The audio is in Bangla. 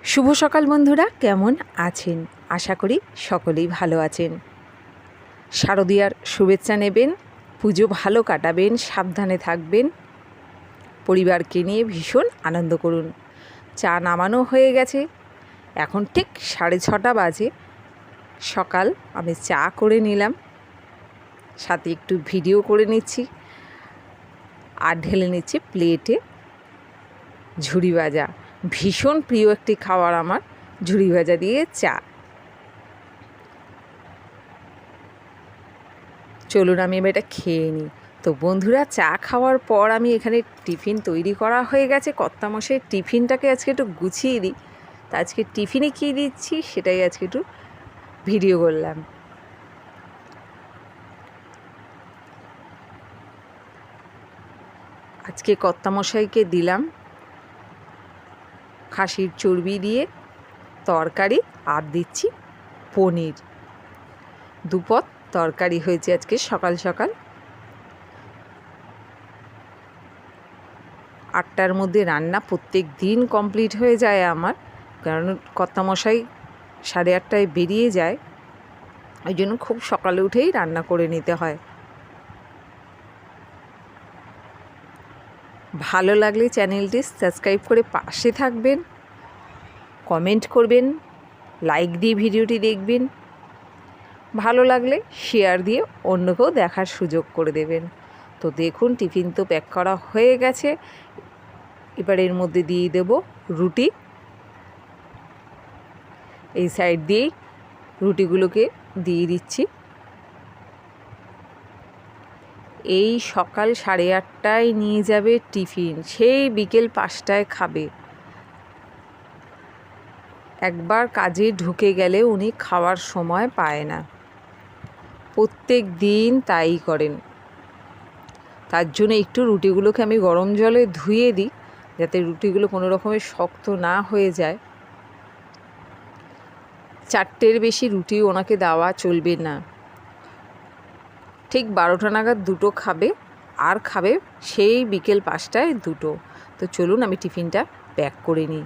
শুভ সকাল বন্ধুরা, কেমন আছেন? আশা করি সকলেই ভালো আছেন। শারদীয়ার শুভেচ্ছা নেবেন, পুজো ভালো কাটাবেন, সাবধানে থাকবেন, পরিবারকে নিয়ে ভীষণ আনন্দ করুন। চা নামানো হয়ে গেছে, এখন ঠিক 6:30 বাজে। সকাল আমি চা করে নিলাম, সাথে একটু ভিডিও করে নিচ্ছি আর ঢেলে নিচ্ছি প্লেটে ঝুরি ভাজা। ভীষণ প্রিয় একটি খাবার আমার, ঝুরি ভাজা দিয়ে চা। চলুন আমি এবার এটা খেয়ে নিই। তো বন্ধুরা, চা খাওয়ার পর আমি এখানে টিফিন তৈরি করা হয়ে গেছে। কর্তামশাইয়ের টিফিনটাকে আজকে একটু গুছিয়ে দিই। তা আজকে টিফিনে কী দিচ্ছি সেটাই আজকে একটু ভিডিও করলাম। আজকে কর্তামশাইকে দিলাম খাসির চর্বি দিয়ে তরকারি আর দিচ্ছি পনির। দুপদ তরকারি হয়েছে আজকে সকাল সকাল। 8টার মধ্যে রান্না প্রত্যেক দিন কমপ্লিট হয়ে যায় আমার, কারণ কর্তামশাই 8:30টায় বেরিয়ে যায়, ওই জন্য খুব সকালে উঠেই রান্না করে নিতে হয়। ভালো লাগলে চ্যানেলটি সাবস্ক্রাইব করে পাশে থাকবেন, কমেন্ট করবেন, লাইক দিয়ে ভিডিওটি দেখবেন, ভালো লাগলে শেয়ার দিয়ে অন্যকেও দেখার সুযোগ করে দেবেন। তো দেখুন, টিফিন তো প্যাক করা হয়ে গেছে। এবার এর মধ্যে দিয়ে দেব রুটি। এই সাইড দিয়েই রুটিগুলোকে দিয়ে দিচ্ছি। এই সকাল 8:30টায় নিয়ে যাবে টিফিন, সেই বিকেল 5টায় খাবে। একবার কাজে ঢুকে গেলে উনি খাওয়ার সময় পায় না, প্রত্যেক দিন তাই করেন। তার জন্য একটু রুটিগুলোকে আমি গরম জলে ধুয়ে দিই, যাতে রুটিগুলো কোনো রকমের শক্ত না হয়ে যায়। 4টের বেশি রুটি ওনাকে দেওয়া চলবে না। ঠিক 12টা নাগাদ 2টো খাবে, আর খাবে সেই বিকেল 5টায় 2টো। তো চলুন আমি টিফিনটা প্যাক করে নিই।